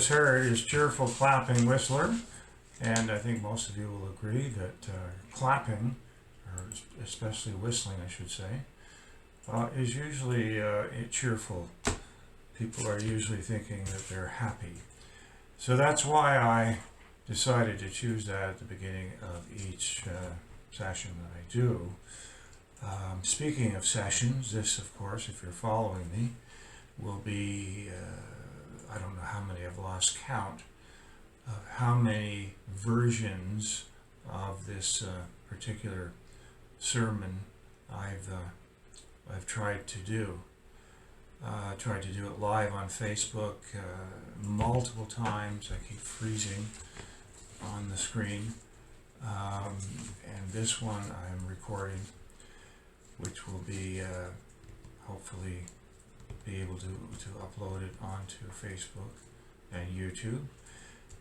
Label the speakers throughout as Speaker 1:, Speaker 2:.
Speaker 1: just heard is Cheerful Clapping Whistler, and I think most of you will agree that clapping, or especially whistling I should say, is usually cheerful. People are usually thinking that they're happy. So that's why I decided to choose that at the beginning of each session that I do. Speaking of sessions, this of course, if you're following me, will be, I don't know how many, I've lost count of how many versions of this particular sermon I've tried to do. Tried to do it live on Facebook multiple times. I keep freezing on the screen. And this one I'm recording, which will be hopefully be able to upload it onto Facebook and YouTube.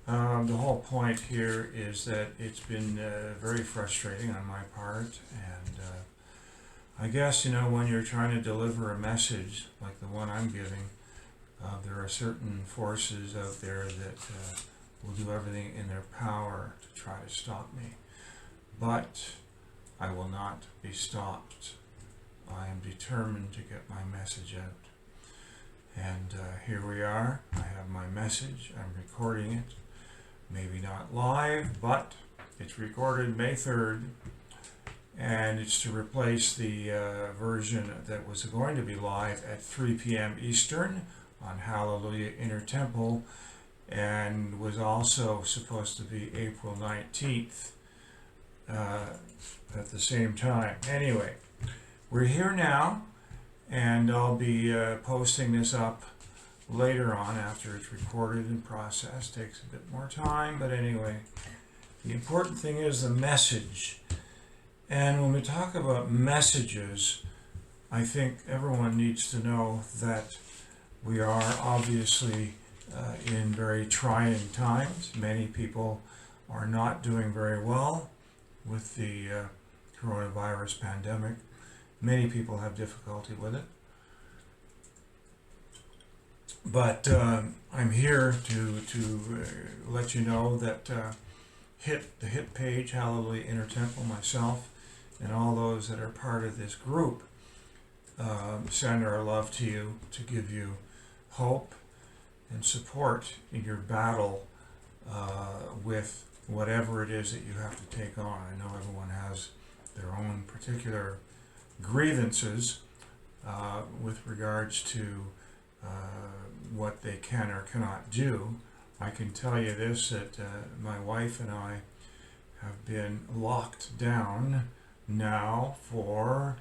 Speaker 1: The whole point here is that it's been very frustrating on my part, and I guess, when you're trying to deliver a message like the one I'm giving, there are certain forces out there that will do everything in their power to try to stop me. But I will not be stopped. I am determined to get my message out. And here we are. I have my message. I'm recording it. Maybe not live, but it's recorded May 3rd. And it's to replace the version that was going to be live at 3 p.m. Eastern on Hallelujah Inner Temple, and was also supposed to be April 19th at the same time. Anyway, we're here now, and I'll be posting this up later on after it's recorded and processed. Takes a bit more time, but anyway, the important thing is the message. And when we talk about messages, I think everyone needs to know that we are obviously in very trying times. Many people are not doing very well with the coronavirus pandemic. Many people have difficulty with it. But I'm here to let you know that hit the hit page, Hallelujah Inner Temple, myself, and all those that are part of this group send our love to you to give you hope and support in your battle with whatever it is that you have to take on. I know everyone has their own particular grievances with regards to what they can or cannot do. I can tell you this, that my wife and I have been locked down now for,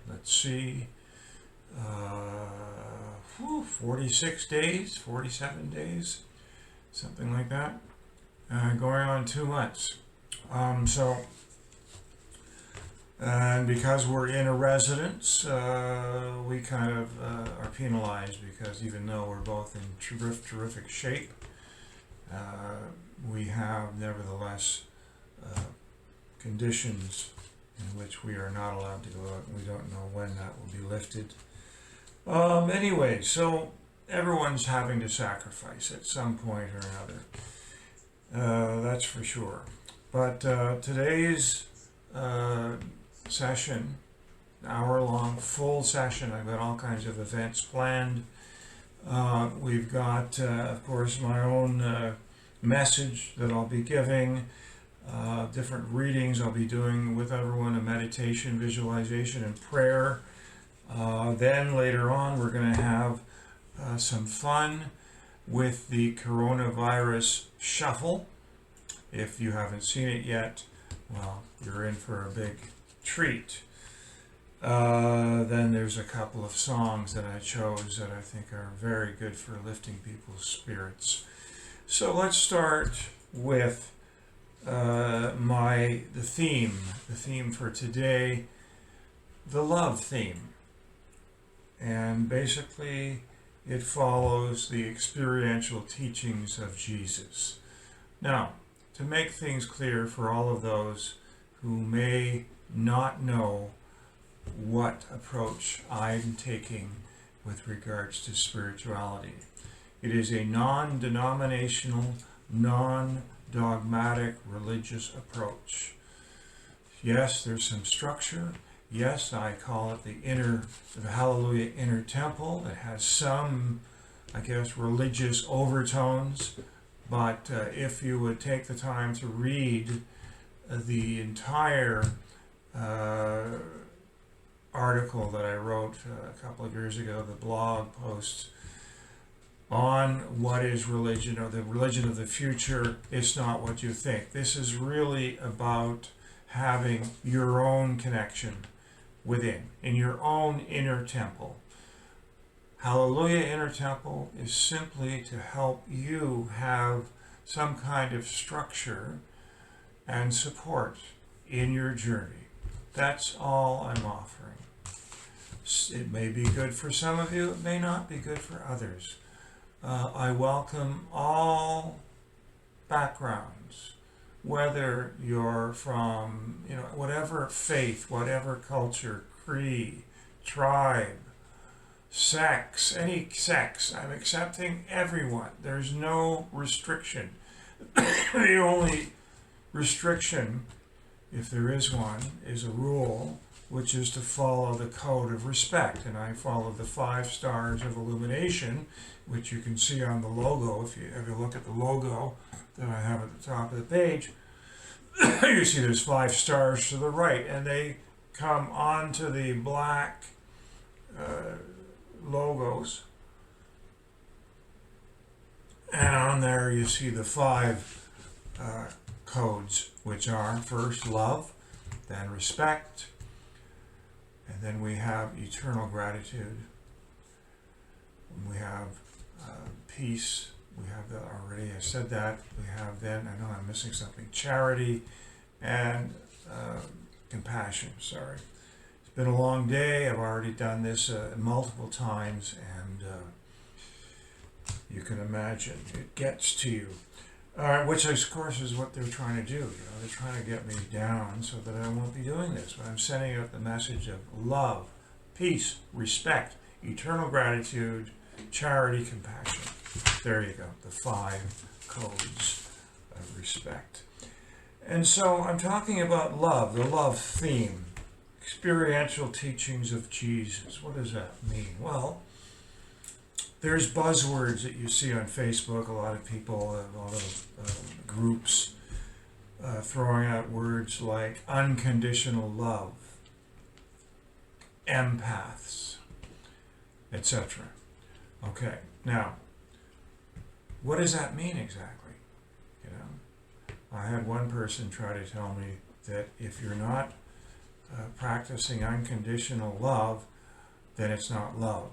Speaker 1: 46 days, 47 days, something like that, going on 2 months. And because we're in a residence, we kind of are penalized, because even though we're both in terrific shape, we have nevertheless conditions in which we are not allowed to go out, and we don't know when that will be lifted. Anyway, so everyone's having to sacrifice at some point or another. That's for sure. But today's session, hour-long, full session, I've got all kinds of events planned. We've got, of course, my own message that I'll be giving, different readings I'll be doing with everyone, a meditation, visualization, and prayer. Then later on, we're going to have some fun with the coronavirus shuffle. If you haven't seen it yet, well, you're in for a big treat. Then there's a couple of songs that I chose that I think are very good for lifting people's spirits. So let's start with the theme for today, the love theme. And basically it follows the experiential teachings of Jesus. Now, to make things clear for all of those who may not know what approach I'm taking with regards to spirituality. It is a non-denominational, non-dogmatic religious approach. Yes, there's some structure. Yes, I call it the Hallelujah inner temple. It has some, I guess, religious overtones. But if you would take the time to read the entire article that I wrote a couple of years ago, the blog post on what is religion, or the religion of the future, it's not what you think. This is really about having your own connection within, in your own inner temple. Hallelujah Inner Temple is simply to help you have some kind of structure and support in your journey. That's all I'm offering. It may be good for some of you, it may not be good for others. I welcome all backgrounds, whether you're from, whatever faith, whatever culture, creed, tribe, sex, any sex. I'm accepting everyone. There's no restriction. The only restriction, if there is one, is a rule, which is to follow the code of respect. And I follow the 5 Stars of Illumination, which you can see on the logo. If you ever look at the logo that I have at the top of the page, you see there's 5 stars to the right, and they come onto the black logos. And on there you see the 5 codes, which are first love, then respect, and then we have eternal gratitude. We have peace. We have that already. I said that. We have then, I know I'm missing something, charity and compassion. Sorry. It's been a long day. I've already done this multiple times, and you can imagine it gets to you. Which, of course, is what they're trying to do. They're trying to get me down so that I won't be doing this. But I'm sending out the message of love, peace, respect, eternal gratitude, charity, compassion. There you go, the 5 codes of respect. And so I'm talking about love, the love theme, experiential teachings of Jesus. What does that mean? Well, there's buzzwords that you see on Facebook, a lot of people, a lot of groups throwing out words like unconditional love, empaths, etc. Okay, now, what does that mean exactly? I had one person try to tell me that if you're not practicing unconditional love, then it's not love.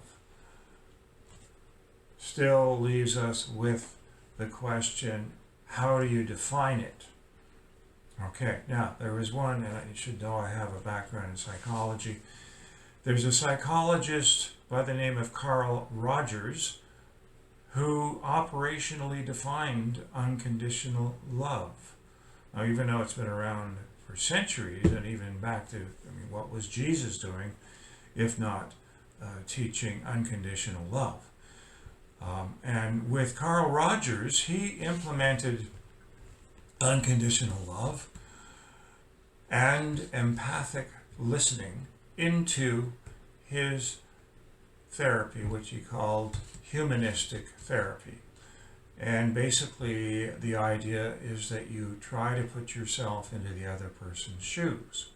Speaker 1: Still leaves us with the question, how do you define it? Okay, now there was one, and you should know I have a background in psychology. There's a psychologist by the name of Carl Rogers who operationally defined unconditional love. Now, even though it's been around for centuries, and even back to, what was Jesus doing, if not teaching unconditional love? And with Carl Rogers, he implemented unconditional love and empathic listening into his therapy, which he called humanistic therapy. And basically the idea is that you try to put yourself into the other person's shoes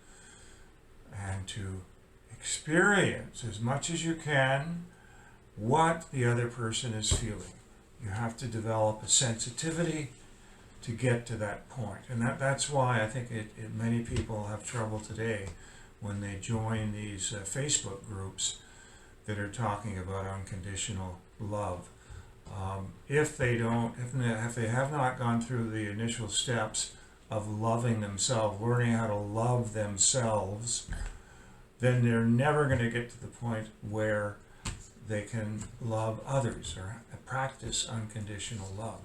Speaker 1: and to experience as much as you can what the other person is feeling. You have to develop a sensitivity to get to that point. And that's why I think many people have trouble today when they join these Facebook groups that are talking about unconditional love. If they have not gone through the initial steps of loving themselves, learning how to love themselves, then they're never going to get to the point where they can love others or practice unconditional love.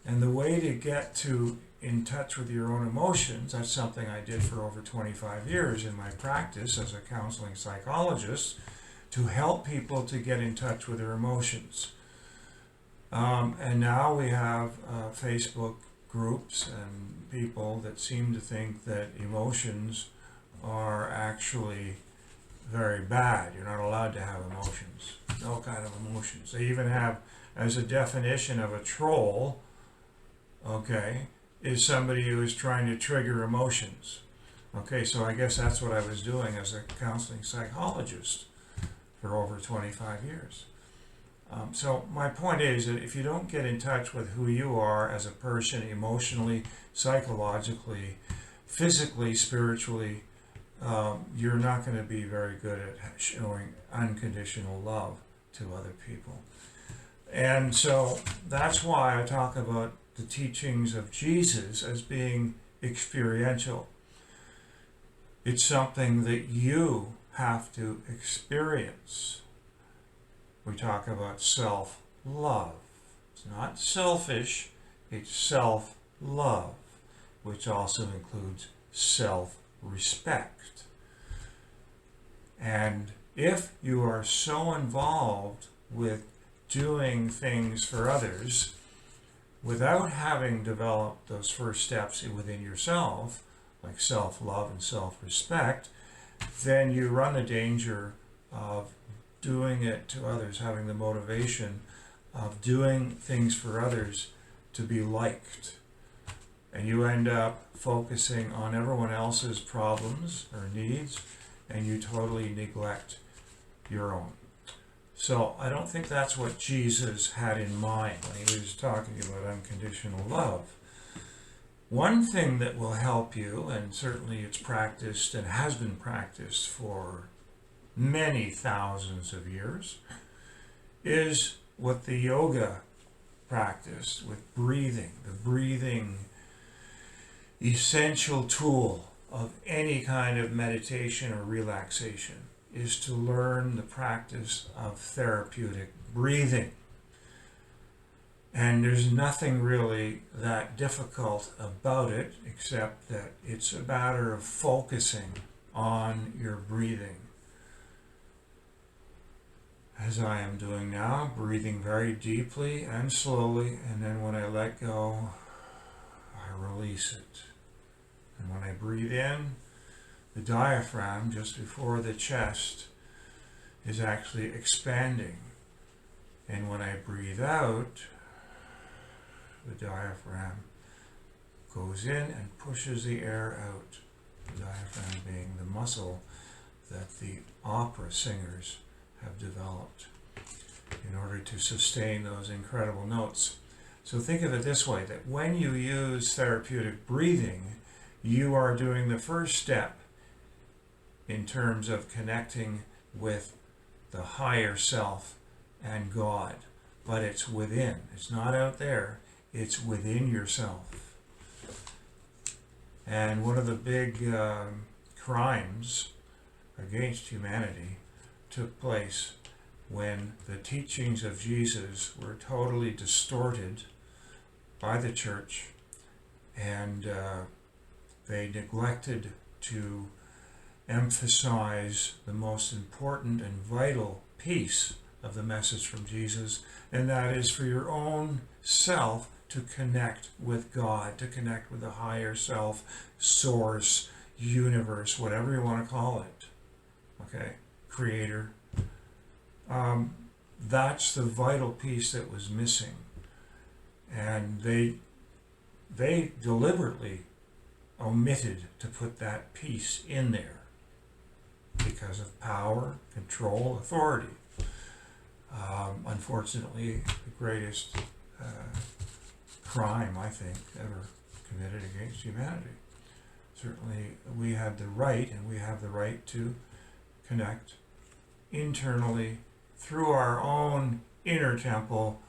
Speaker 1: And the way to get in touch with your own emotions, that's something I did for over 25 years in my practice as a counseling psychologist, to help people to get in touch with their emotions. And now we have Facebook groups and people that seem to think that emotions are actually very bad. You're not allowed to have emotions. No kind of emotions. They even have, as a definition of a troll, okay, is somebody who is trying to trigger emotions. Okay, so I guess that's what I was doing as a counseling psychologist for over 25 years. So my point is that if you don't get in touch with who you are as a person, emotionally, psychologically, physically, spiritually, you're not going to be very good at showing unconditional love to other people. And so that's why I talk about the teachings of Jesus as being experiential. It's something that you have to experience. We talk about self-love. It's not selfish, it's self-love, which also includes self-respect. And if you are so involved with doing things for others without having developed those first steps within yourself, like self-love and self-respect, then you run the danger of doing it to others, having the motivation of doing things for others to be liked. And you end up focusing on everyone else's problems or needs, and you totally neglect your own. So I don't think that's what Jesus had in mind when he was talking about unconditional love. One thing that will help you, and certainly it's practiced and has been practiced for many thousands of years, is what the yoga practice with breathing. The breathing essential tool of any kind of meditation or relaxation is to learn the practice of therapeutic breathing. And there's nothing really that difficult about it, except that it's a matter of focusing on your breathing. As I am doing now, breathing very deeply and slowly, and then when I let go, I release it. And when I breathe in, the diaphragm just before the chest is actually expanding. And when I breathe out, the diaphragm goes in and pushes the air out. The diaphragm being the muscle that the opera singers have developed in order to sustain those incredible notes. So think of it this way, that when you use therapeutic breathing, you are doing the first step in terms of connecting with the higher self and God. But it's within. It's not out there. It's within yourself. And one of the big crimes against humanity took place when the teachings of Jesus were totally distorted by the church, and they neglected to emphasize the most important and vital piece of the message from Jesus, and that is for your own self to connect with God, to connect with the higher self, source, universe, whatever you want to call it, okay, creator. That's the vital piece that was missing, and they deliberately omitted to put that piece in there because of power, control, authority. Unfortunately, the greatest crime, I think, ever committed against humanity. Certainly, we had the right, and we have the right to connect internally through our own inner temple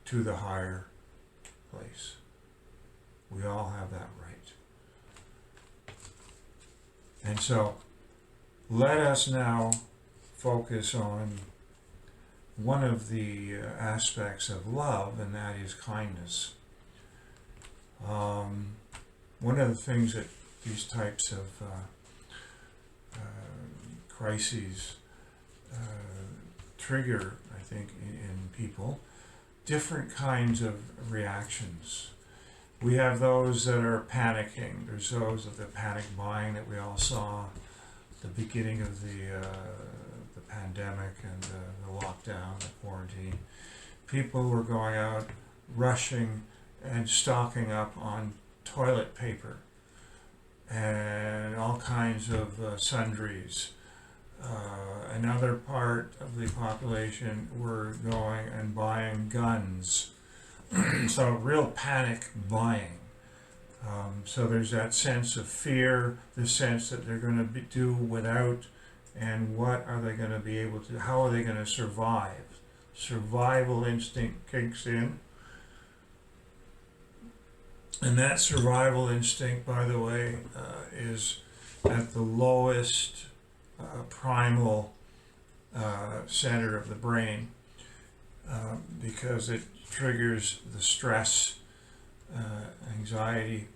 Speaker 1: to the higher place. We all have that right. And so, let us now focus on one of the aspects of love, and that is kindness. One of the things that these types of crises trigger, I think, in people, different kinds of reactions. We have those that are panicking. There's those of the panic buying that we all saw at the beginning of the pandemic and the lockdown, the quarantine. People were going out, rushing and stocking up on toilet paper and all kinds of sundries. Another part of the population were going and buying guns. So real panic buying. So there's that sense of fear, the sense that they're going to do without, and what are they going to be able to, how are they going to survive? Survival instinct kicks in. And that survival instinct, by the way, is at the lowest primal center of the brain, because it triggers the stress, anxiety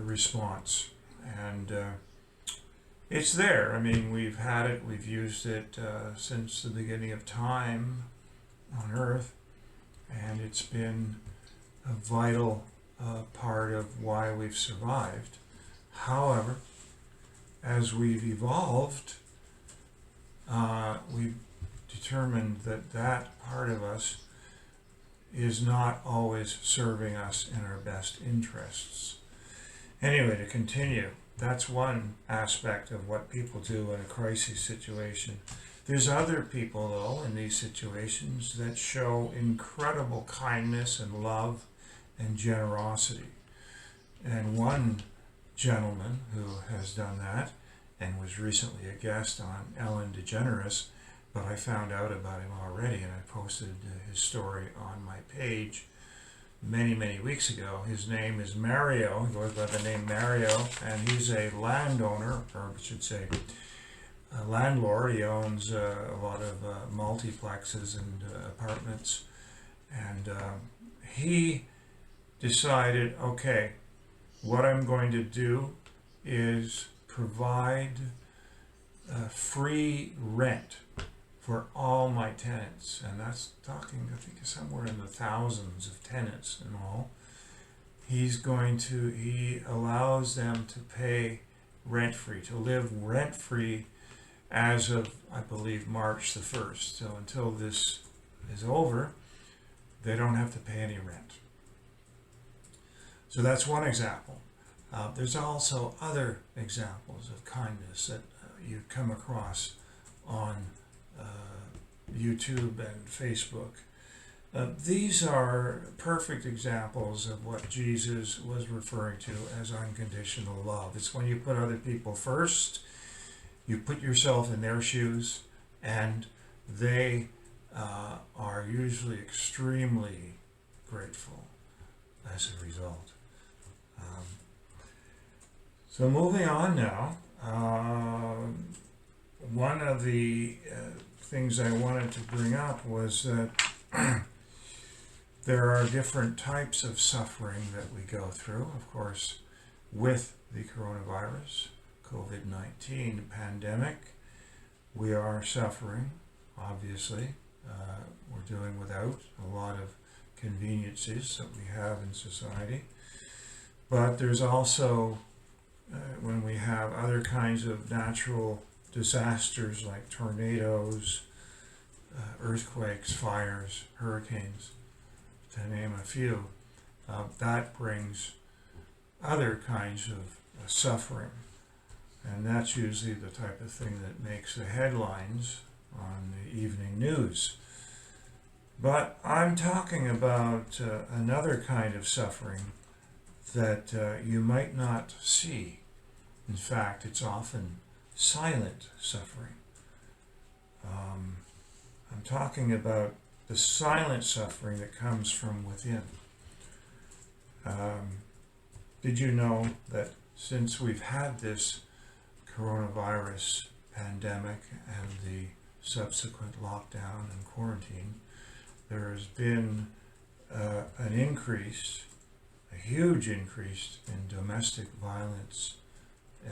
Speaker 1: response. And it's there. I mean, we've had it, we've used it since the beginning of time on Earth, and it's been a vital part of why we've survived. However, as we've evolved, we've determined that that part of us is not always serving us in our best interests. Anyway, to continue, that's one aspect of what people do in a crisis situation. There's other people, though, in these situations that show incredible kindness and love and generosity. And one gentleman who has done that and was recently a guest on Ellen DeGeneres, but I found out about him already and I posted his story on my page many, many weeks ago. His name is Mario. He goes by the name Mario, and he's a landowner, or I should say a landlord. He owns a lot of multiplexes and apartments, and he decided, okay, what I'm going to do is provide free rent for all my tenants, and that's talking, I think, somewhere in the thousands of tenants and all. He allows them to pay rent-free, to live rent-free as of, I believe, March the 1st. So until this is over, they don't have to pay any rent. So that's one example. There's also other examples of kindness that you come across on YouTube and Facebook. These are perfect examples of what Jesus was referring to as unconditional love. It's when you put other people first, you put yourself in their shoes, and they are usually extremely grateful as a result. So moving on now, one of the things I wanted to bring up was that there are different types of suffering that we go through. Of course, with the coronavirus, COVID-19 pandemic, we are suffering, obviously. We're doing without a lot of conveniences that we have in society. But there's also, when we have other kinds of natural disasters like tornadoes, earthquakes, fires, hurricanes, to name a few, that brings other kinds of suffering. And that's usually the type of thing that makes the headlines on the evening news. But I'm talking about another kind of suffering that you might not see. In fact, it's often silent suffering. I'm talking about the silent suffering that comes from within. Did you know that since we've had this coronavirus pandemic and the subsequent lockdown and quarantine, there has been an increase, a huge increase in domestic violence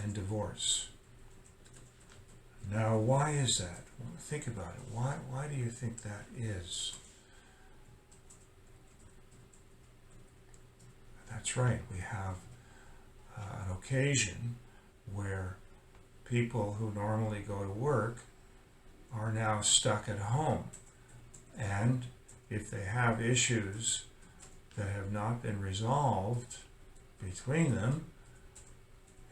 Speaker 1: and divorce. Now, why is that? Well, think about it. Why do you think that is? That's right, we have an occasion where people who normally go to work are now stuck at home. And if they have issues that have not been resolved between them,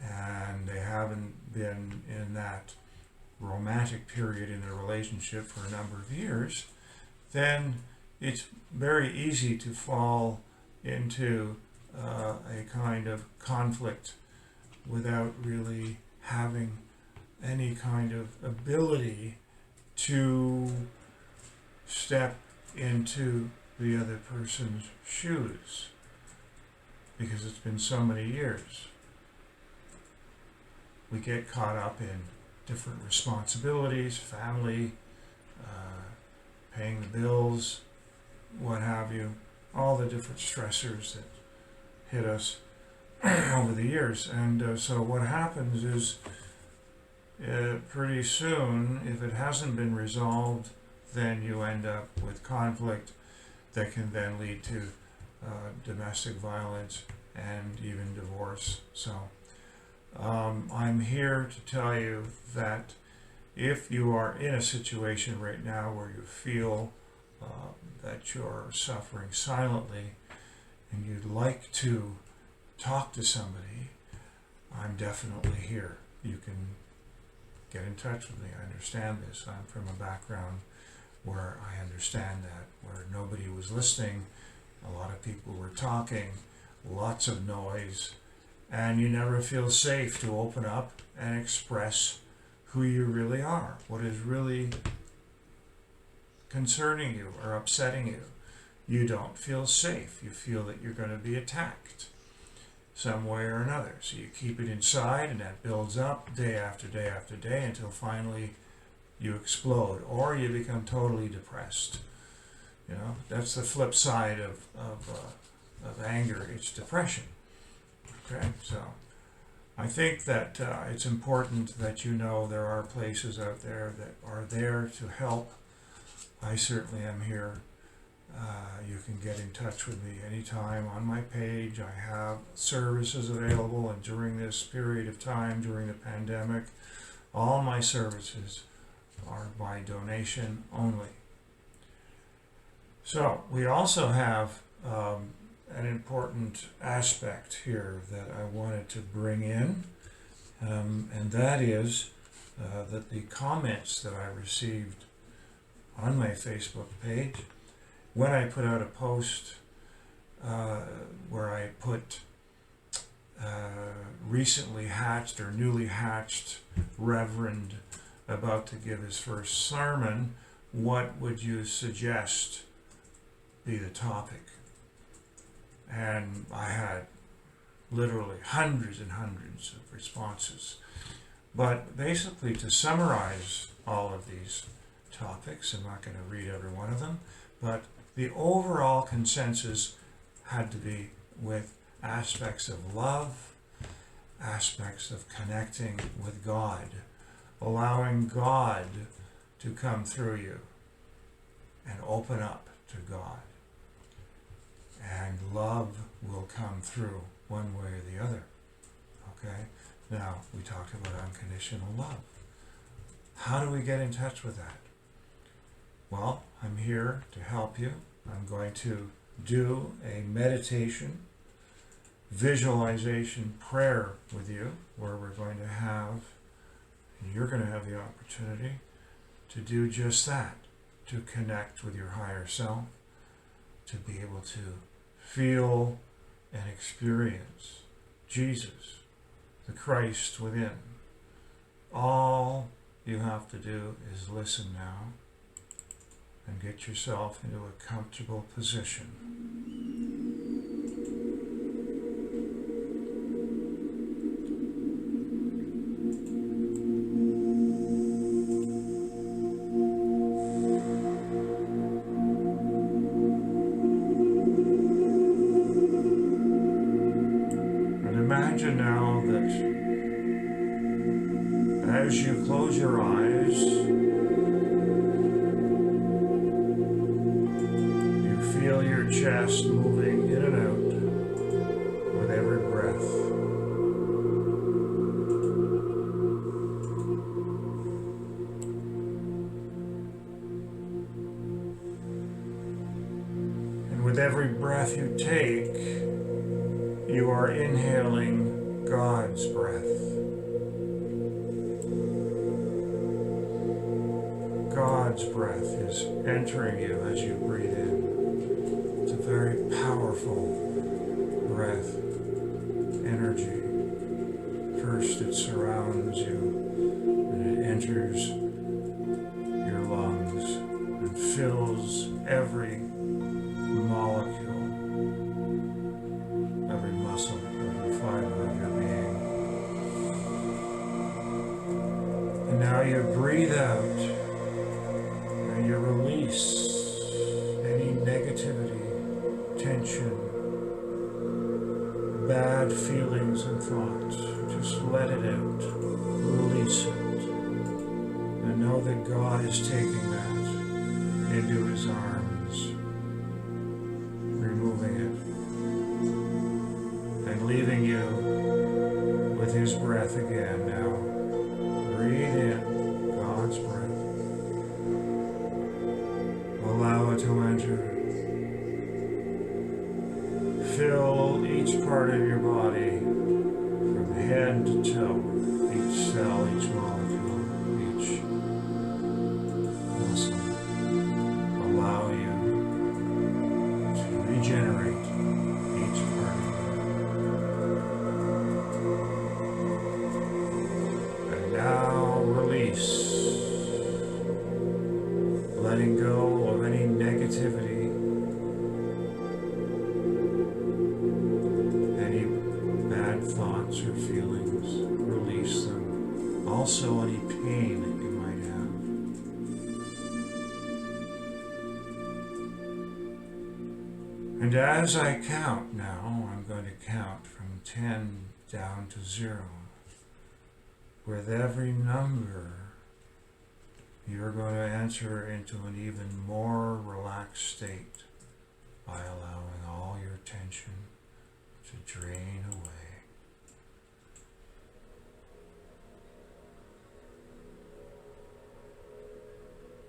Speaker 1: and they haven't been in that romantic period in their relationship for a number of years, then it's very easy to fall into a kind of conflict without really having any kind of ability to step into the other person's shoes, because it's been so many years. We get caught up in different responsibilities, family, paying the bills, what have you, all the different stressors that hit us over the years. And so what happens is pretty soon, if it hasn't been resolved, then you end up with conflict that can then lead to domestic violence and even divorce. So I'm here to tell you that if you are in a situation right now where you feel that you're suffering silently and you'd like to talk to somebody, I'm definitely here. You can get in touch with me. I understand this. I'm from a background where I understand that, where nobody was listening, a lot of people were talking, lots of noise, and you never feel safe to open up and express who you really are, what is really concerning you or upsetting you. You don't feel safe. You feel that you're going to be attacked some way or another. So you keep it inside, and that builds up day after day after day until finally you explode, or you become totally depressed. You know, that's the flip side of anger. It's depression. Okay, so I think that it's important that you know there are places out there that are there to help. I certainly am here. You can get in touch with me anytime on my page. I have services available, and during this period of time, during the pandemic, all my services are by donation only. So we also have an important aspect here that I wanted to bring in, and that is that the comments that I received on my Facebook page, when I put out a post where I put recently hatched or newly hatched Reverend about to give his first sermon, what would you suggest be the topic? And I had literally hundreds and hundreds of responses. But basically, to summarize all of these topics, I'm not going to read every one of them, but the overall consensus had to be with aspects of love, aspects of connecting with God, allowing God to come through you and open up to God. And love will come through one way or the other. Okay? Now, we talked about unconditional love. How do we get in touch with that? Well, I'm here to help you. I'm going to do a meditation, visualization prayer with you, where we're going to have, and you're going to have the opportunity to do just that, to connect with your higher self, to be able to feel and experience Jesus, the Christ within. All you have to do is listen now and get yourself into a comfortable position. And imagine now that as you close your eyes, feel your chest moving in and out, With every breath you take, you are inhaling God's breath. God's breath is entering you as you breathe in. It's a very powerful breath, energy. First it surrounds you and it enters your lungs and fills every molecule, every muscle, every fiber of your being. And now you breathe out and you release any negativity, tension, bad feelings and thoughts. Just let it out, release it, and know that God is taking that into His arms, removing it, and leaving you with His breath again. Now, breathe in God's breath. Allow it to enter. Fill each part of your body from head to toe, each cell, each molecule, each muscle. Allow you to regenerate each part of you. And now release, letting go of any negativity, thoughts or feelings, release them. Also any pain that you might have. And as I count now, I'm going to count from 10 down to 0. With every number, you're going to enter into an even more relaxed state by allowing all your tension to drain away.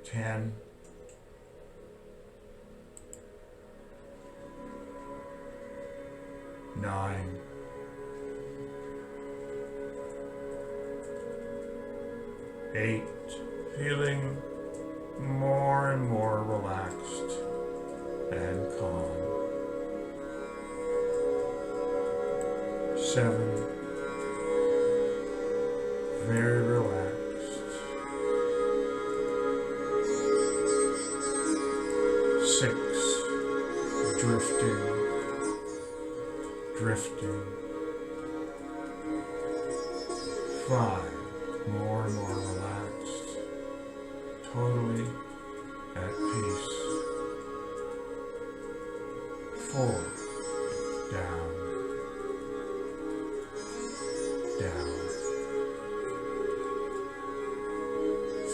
Speaker 1: 10, 9, 8, feeling more and more relaxed and calm. 7, very relaxed. 6, drifting. 5, more and more relaxed, totally at peace. 4, down.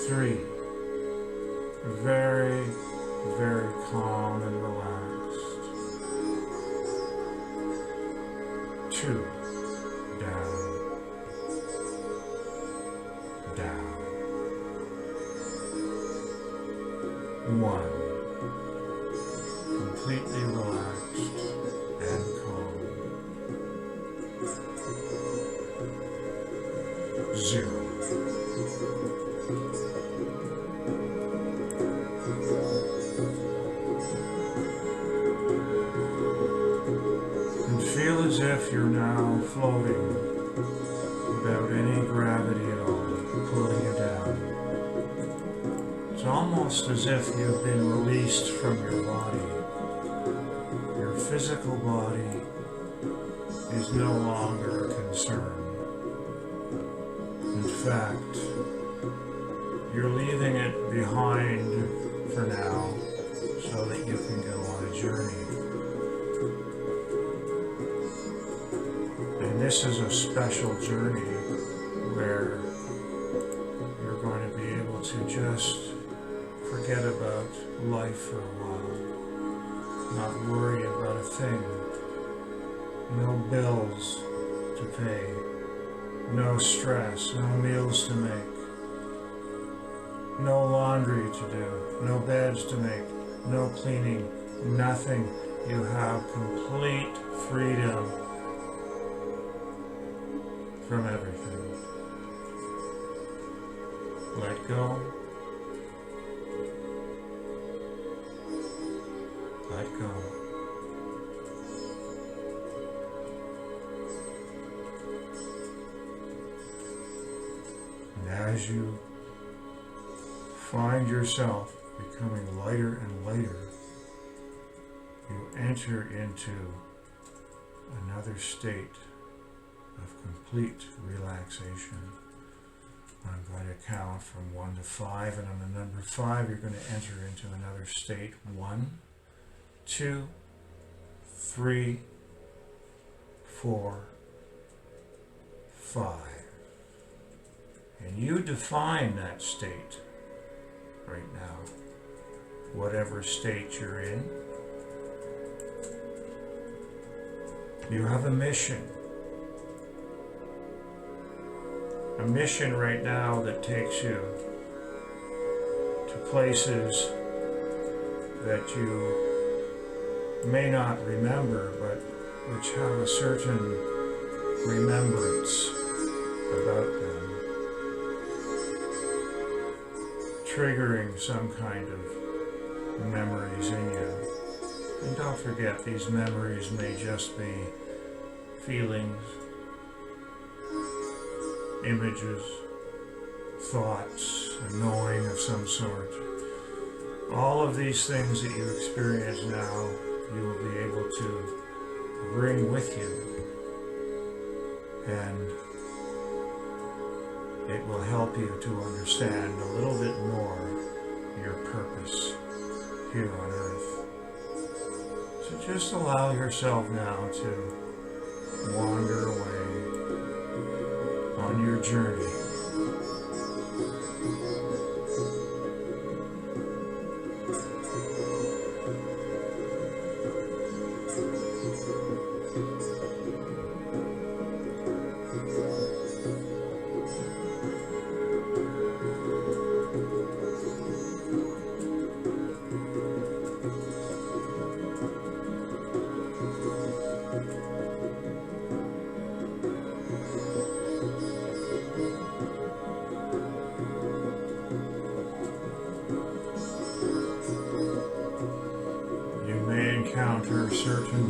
Speaker 1: 3, very, very calm and relaxed. 2, down. 1, completely relaxed and calm. 0. And feel as if you're now floating without any gravity at all, pulling you down. It's almost as if you've been released from your body. Your physical body is no longer a concern. In fact, you're leaving it behind for now so that you can go on a journey. And this is a special journey where you're going to be able to just forget about life for a while, not worry about a thing, no bills to pay, no stress, no meals to make, no laundry to do, no beds to make, no cleaning, nothing. you have complete freedom from everything. Let go. Let go. And as you find yourself becoming lighter and lighter, you enter into another state of complete relaxation. I'm going to count from 1 to 5, and on the number 5 you're going to enter into another state. 1, 2, 3, 4, 5. And you define that state right now, whatever state you're in. You have a mission. A mission right now that takes you to places that you may not remember, but which have a certain remembrance about them, triggering some kind of memories in you. And don't forget, these memories may just be feelings, images, thoughts, a knowing of some sort. All of these things that you experience now, you will be able to bring with you, and it will help you to understand a little bit more your purpose here on earth. So just allow yourself now to wander away on your journey. Encounter certain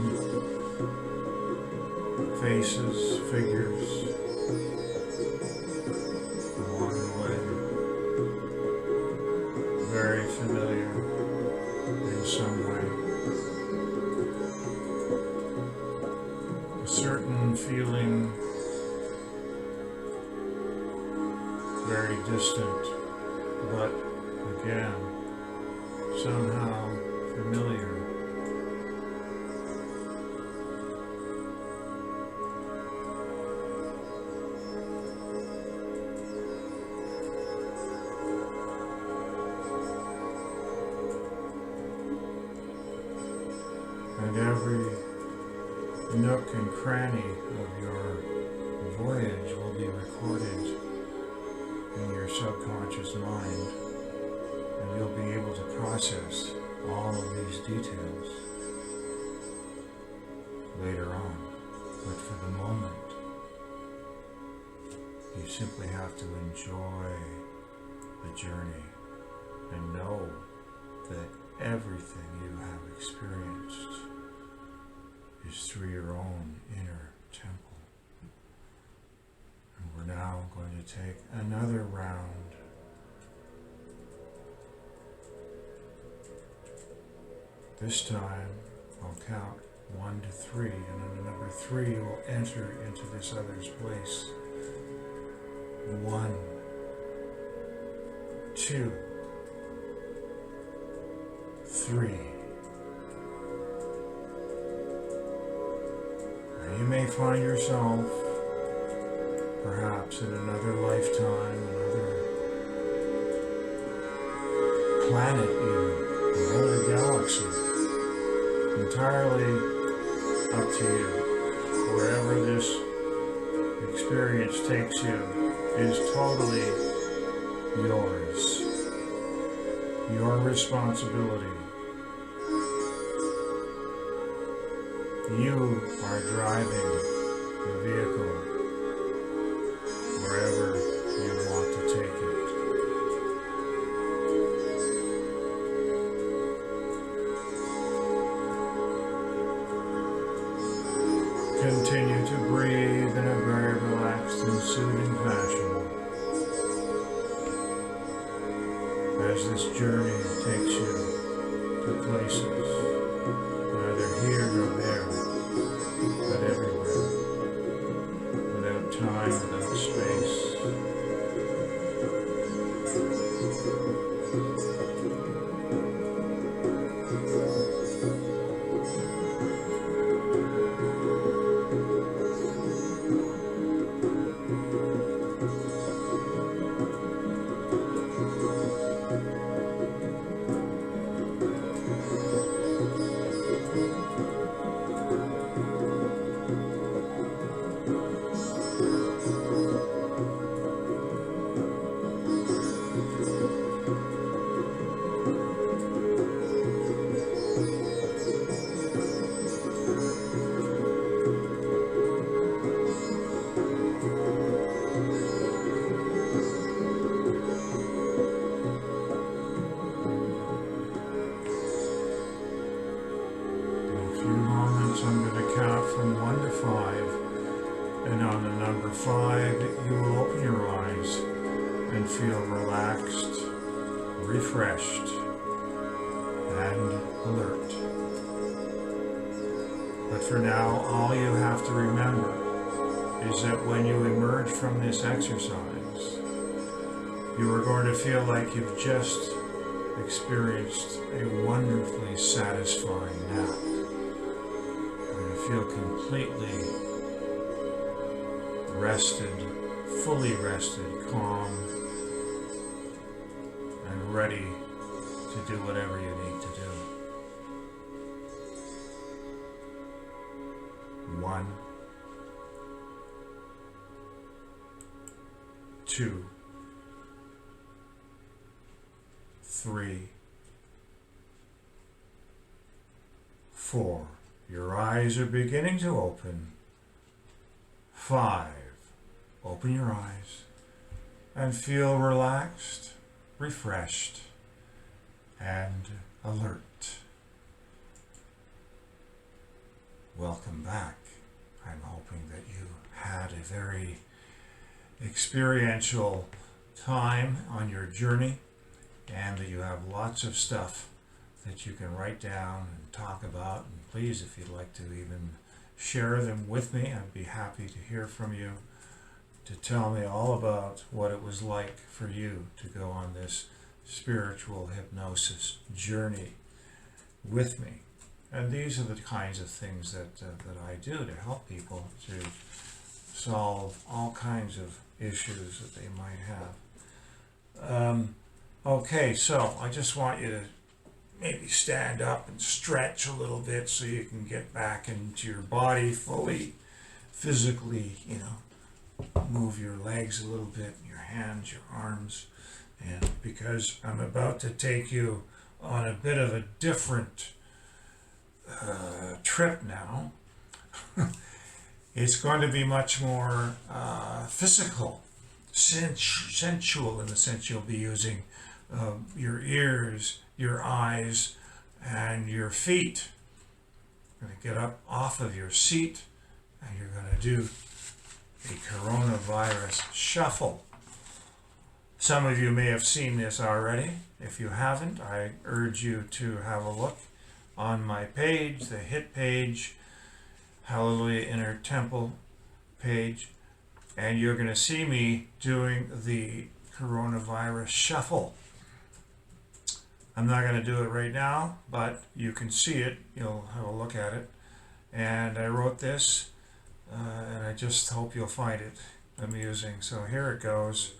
Speaker 1: faces, figures along the way, very familiar in some way. A certain feeling very distant, but again, somehow familiar. And every nook and cranny of your voyage will be recorded in your subconscious mind, and you'll be able to process all of these details later on. But for the moment, you simply have to enjoy the journey and know that everything you have experienced is through your own inner temple. And we're now going to take another round. This time I'll count 1 to 3, and on the number 3 you'll enter into this other's place. 1, 2, 3. Now you may find yourself perhaps in another lifetime, another planet even, another galaxy. Entirely up to you. Wherever this experience takes you is totally yours. Your responsibility. you are driving the vehicle wherever you want to take it. Continue to breathe in a very relaxed and soothing fashion as this journey takes you to places, neither here nor there, but everywhere, without time, without space. I'm going to count from 1 to 5, and on the number 5, you will open your eyes and feel relaxed, refreshed, and alert. But for now, all you have to remember is that when you emerge from this exercise, you are going to feel like you've just experienced a wonderfully satisfying nap. Feel completely rested, fully rested, calm, and ready to do whatever you need to do. 1, 2, 3, 4. Your eyes are beginning to open. 5. Open your eyes and feel relaxed, refreshed, and alert. Welcome back. I'm hoping that you had a very experiential time on your journey and that you have lots of stuff that you can write down and talk about. And please, if you'd like to even share them with me, I'd be happy to hear from you, to tell me all about what it was like for you to go on this spiritual hypnosis journey with me. And these are the kinds of things that I do to help people to solve all kinds of issues that they might have. Okay, so I just want you to maybe stand up and stretch a little bit so you can get back into your body fully, physically, move your legs a little bit, your hands, your arms, and because I'm about to take you on a bit of a different trip now, it's going to be much more physical, sensual, in the sense you'll be using your ears, your eyes, and your feet. You're going to get up off of your seat and you're going to do a coronavirus shuffle. Some of you may have seen this already. If you haven't, I urge you to have a look on my page, the hit page, Hallelujah Inner Temple page, and you're going to see me doing the coronavirus shuffle. I'm not going to do it right now, but you can see it. You'll have a look at it. And I wrote this, and I just hope you'll find it amusing. So here it goes.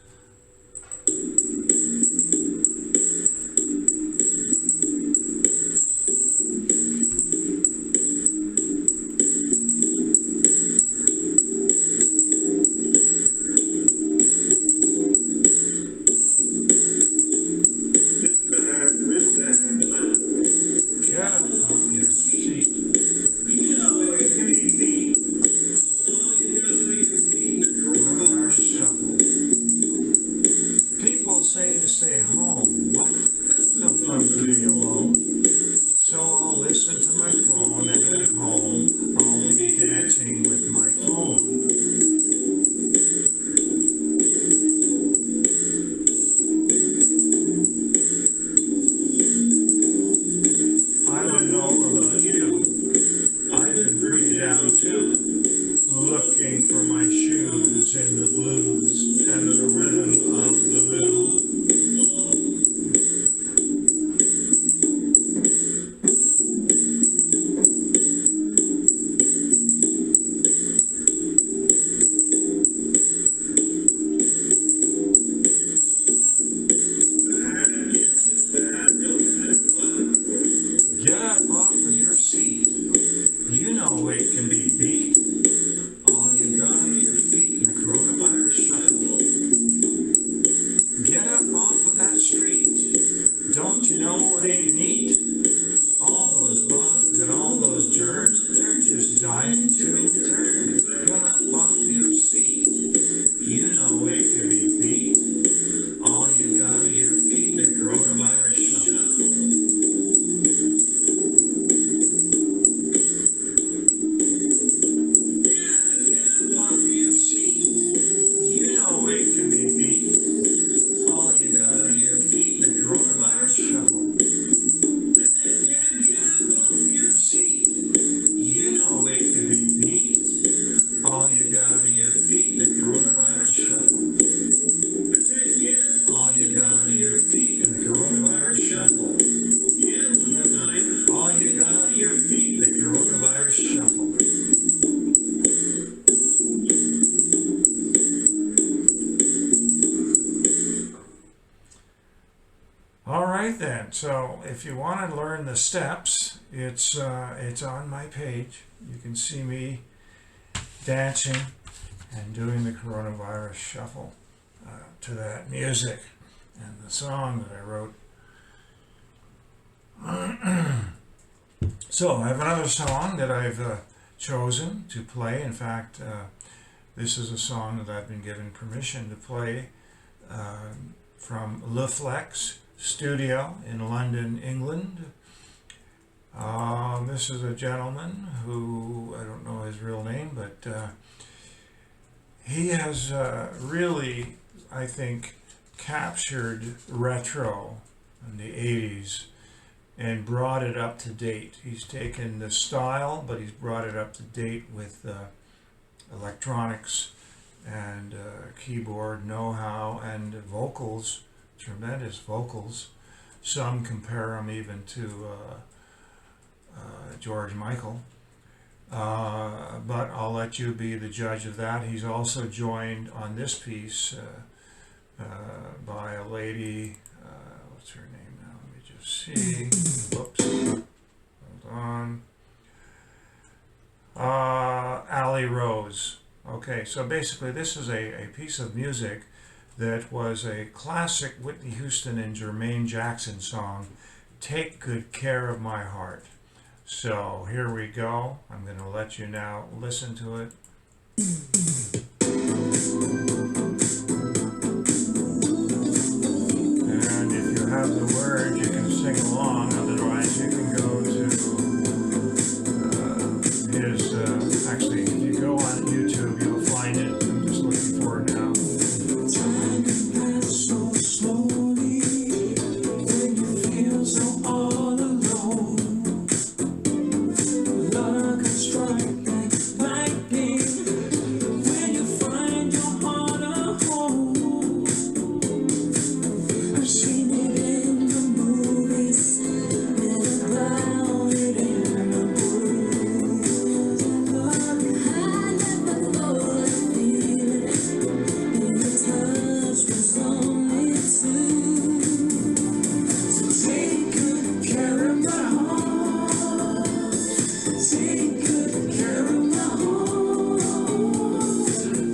Speaker 1: Get off your seat. right then. So if you want to learn the steps, it's on my page. You can see me dancing and doing the coronavirus shuffle to that music and the song that I wrote. So I have another song that I've chosen to play. In fact, this is a song that I've been given permission to play from Le Flex Studio in London, England. This is a gentleman who, I don't know his real name, but he has really, I think, captured retro in the 80s and brought it up to date. He's taken the style, but he's brought it up to date with electronics and keyboard know-how and vocals, tremendous vocals. Some compare him even to George Michael. But I'll let you be the judge of that. He's also joined on this piece by a lady, what's her name now? Let me just see. Whoops. Hold on. Ali Rose. Okay, so basically this is a piece of music that was a classic Whitney Houston and Jermaine Jackson song, Take Good Care of My Heart. So here we go. I'm going to let you now listen to it. And if you have the words, you can sing along. Otherwise, you can go to his, actually, if you go on YouTube, you'll find it. I'm just looking for it now. Time can pass so slowly when you feel so all alone. Love can strike like lightning when you find your heart a home. I've seen it in the movies, read about it in the books. I never thought I'd feel it, and your touch was only two. So take good care of my heart. Take good care of my heart.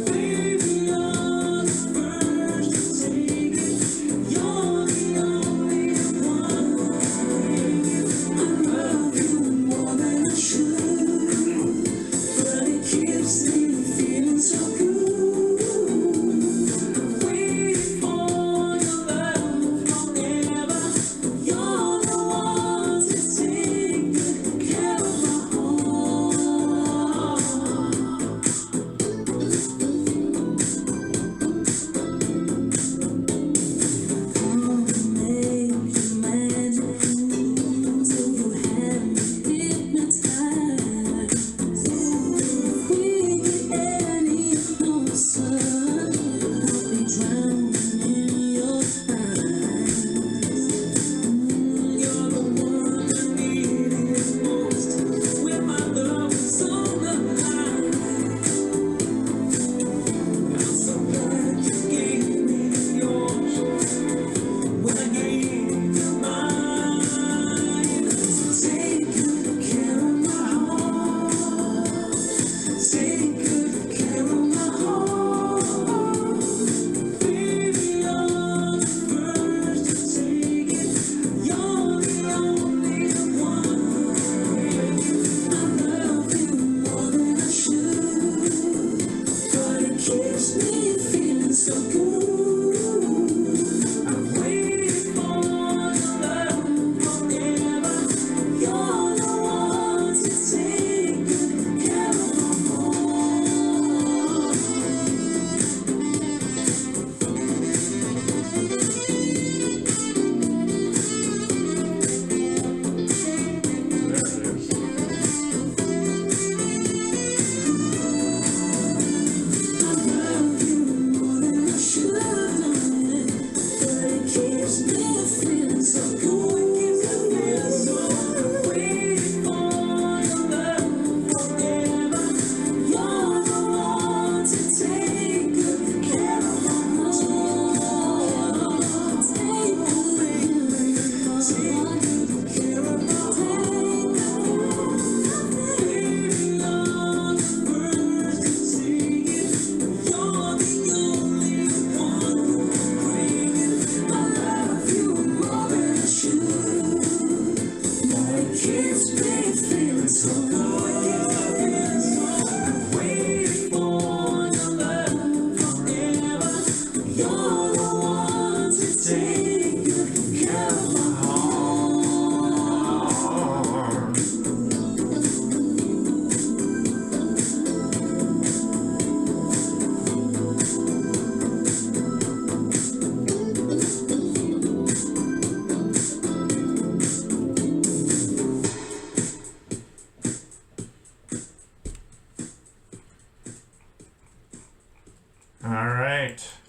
Speaker 1: Baby, you're the first to take it. You're the only one. I love you more than I should, but it keeps me feeling so good. I'm waiting for your love forever. You're the one to take good care of my heart. Make you magic till you have me hypnotized. If we get any closer, I'll be drowning in your eyes. You're the one I needed most when my love was on the line. I'm so glad you gave me yours when I gave you mine. So take good care of my heart. Take good care of my heart. Baby, you're the first to take it. You're the only one. I love you more than I should, but it keeps me feeling so good. I'm waiting for your love forever. You're the one to take good care of my heart. There it is. I love you more than I should, but it keeps me feeling so good. I'm waiting for your love forever. You're the one to take good care of my heart. Take good care of my heart. sing carol.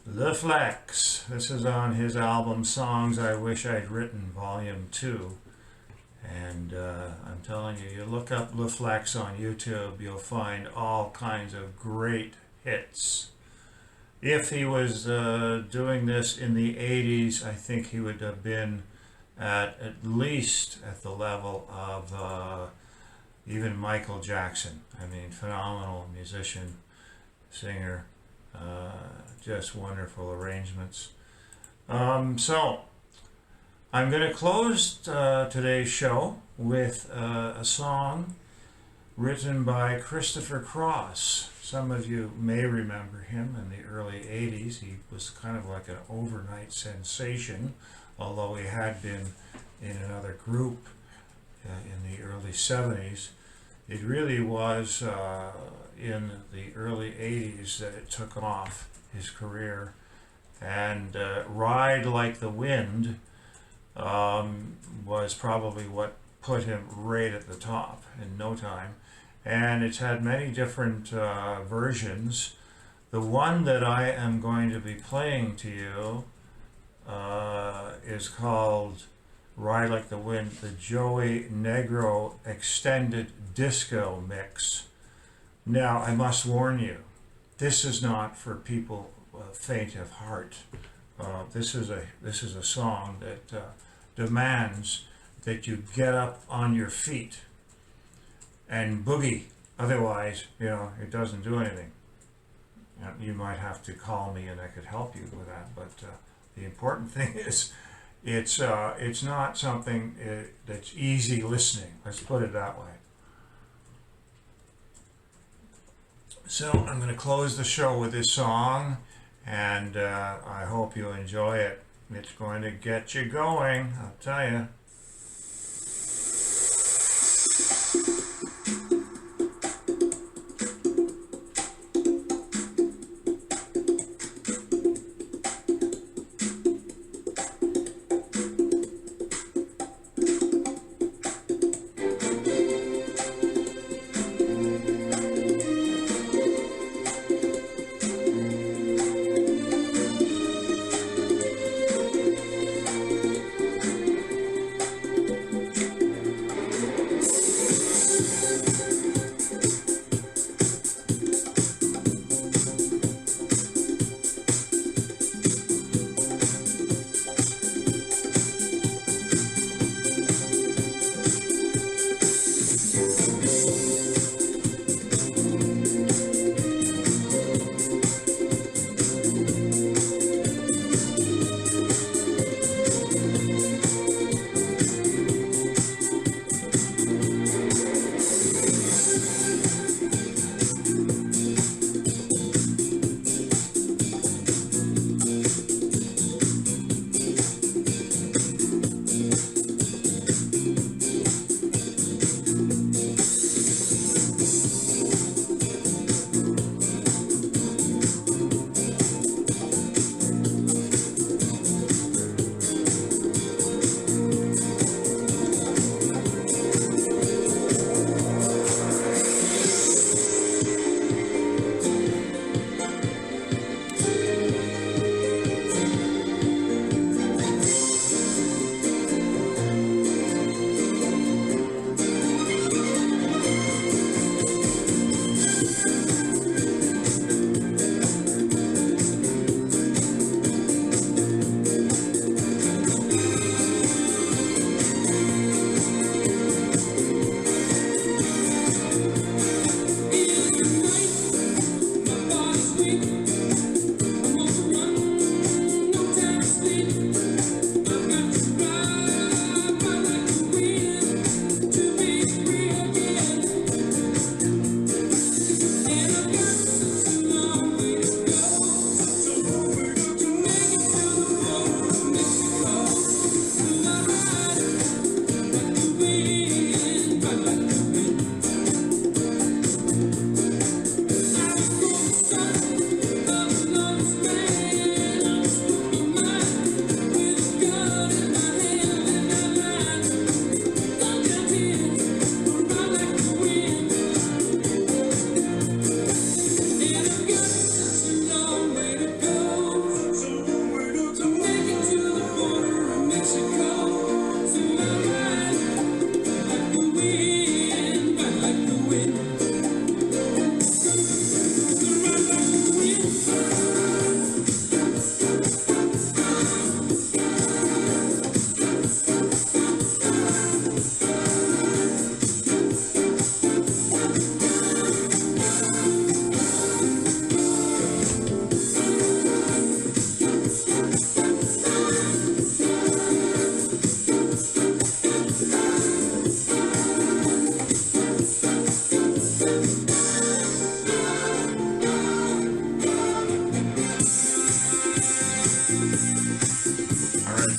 Speaker 1: The Flex. This is on his album Songs I Wish I'd Written, Volume 2. And I'm telling you, you look up Le Flex on YouTube, you'll find all kinds of great hits. If he was doing this in the 80s, I think he would have been at least at the level of even Michael Jackson. I mean, phenomenal musician, singer. Just wonderful arrangements. So I'm going to close today's show with a song written by Christopher Cross. Some of you may remember him in the early 80s. He was kind of like an overnight sensation, although he had been in another group in the early 70s. It really was in the early 80s that it took off his career. And Ride Like the Wind was probably what put him right at the top in no time. And it's had many different versions. The one that I am going to be playing to you is called Ride Like the Wind, the Joey Negro Extended Disco Mix. Now, I must warn you, this is not for people faint of heart. This is a song that demands that you get up on your feet and boogie. Otherwise, it doesn't do anything. You might have to call me and I could help you with that. But the important thing is, it's not something that's easy listening. Let's put it that way. So I'm going to close the show with this song, and I hope you enjoy it. It's going to get you going, I'll tell you.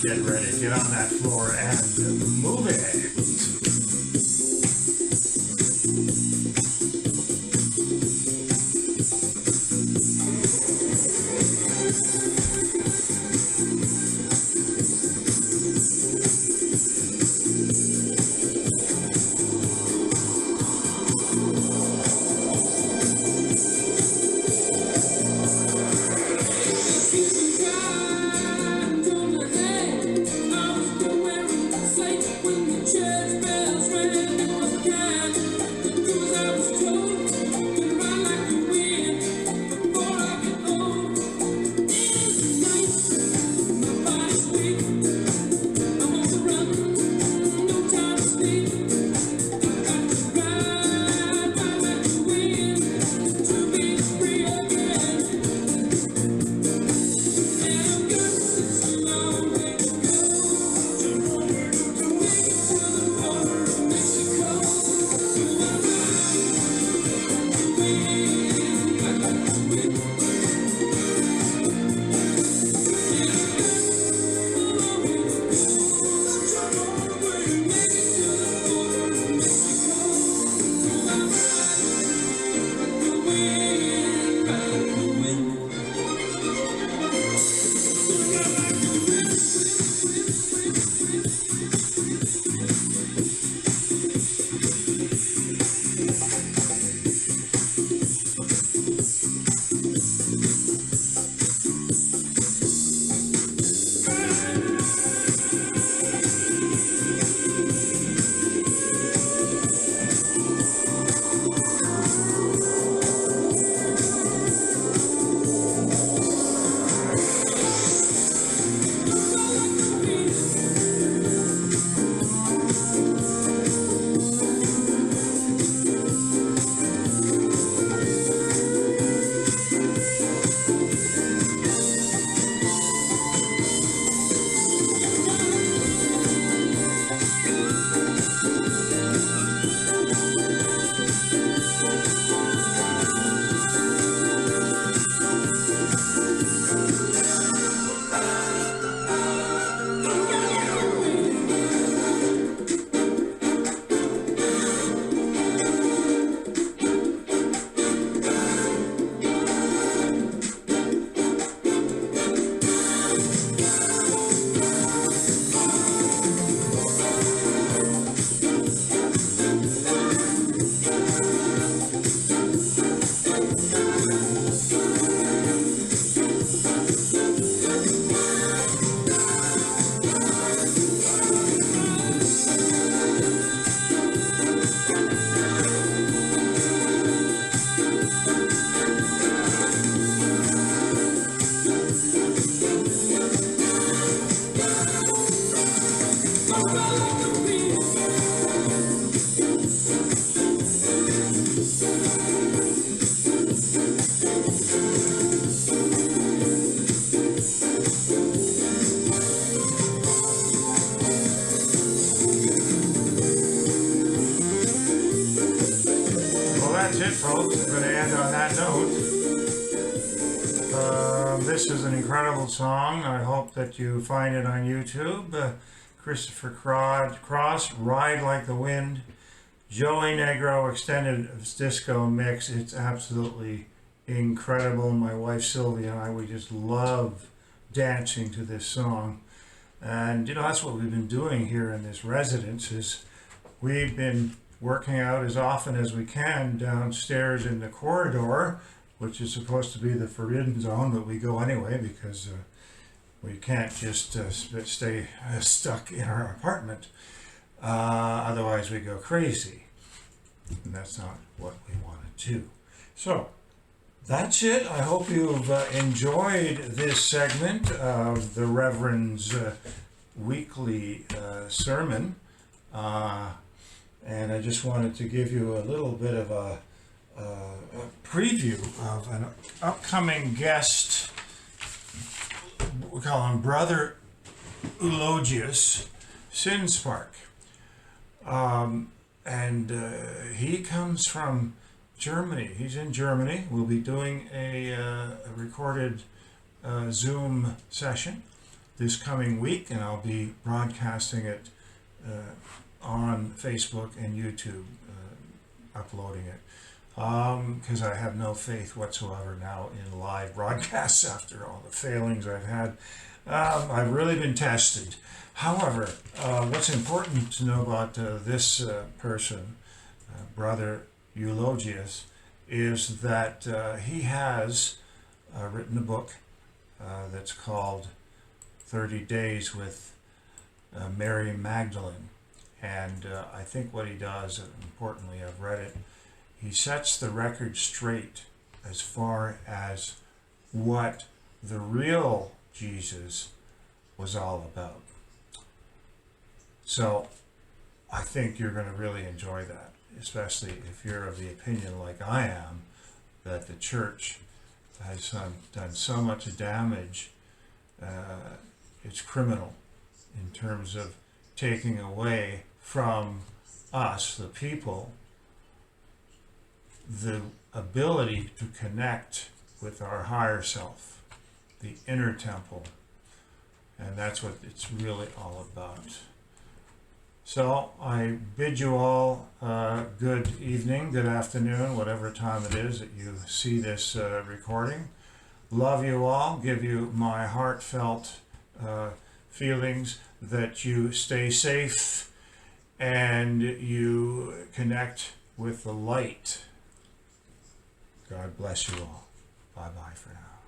Speaker 1: Get ready, get on that floor and move it. That's it, folks. I'm going to end on that note. This is an incredible song. I hope that you find it on YouTube. Christopher Cross, Ride Like the Wind. Joey Negro Extended Disco Mix. It's absolutely incredible. My wife Sylvia and I, we just love dancing to this song. And you know, that's what we've been doing here in this residence, is we've been working out as often as we can downstairs in the corridor, which is supposed to be the forbidden zone, but we go anyway because we can't just stay stuck in our apartment. Otherwise we go crazy. And that's not what we want to do. So that's it. I hope you've enjoyed this segment of the Reverend's weekly sermon. And I just wanted to give you a little bit of a preview of an upcoming guest. We call him Brother Eulogius Sinspark. And he comes from Germany. He's in Germany. We'll be doing a recorded Zoom session this coming week, and I'll be broadcasting it on Facebook and YouTube, uploading it. Because I have no faith whatsoever now in live broadcasts after all the failings I've had. I've really been tested. However, what's important to know about this person, Brother Eulogius, is that he has written a book that's called 30 Days with Mary Magdalene. And I think what he does, importantly, I've read it, he sets the record straight as far as what the real Jesus was all about. So I think you're going to really enjoy that, especially if you're of the opinion, like I am, that the church has done so much damage. It's criminal in terms of taking away from us, the people, the ability to connect with our higher self, the inner temple. And that's what it's really all about. So I bid you all good evening, good afternoon, whatever time it is that you see this recording. Love you all, give you my heartfelt feelings that you stay safe and you connect with the light. God bless you all. Bye-bye for now.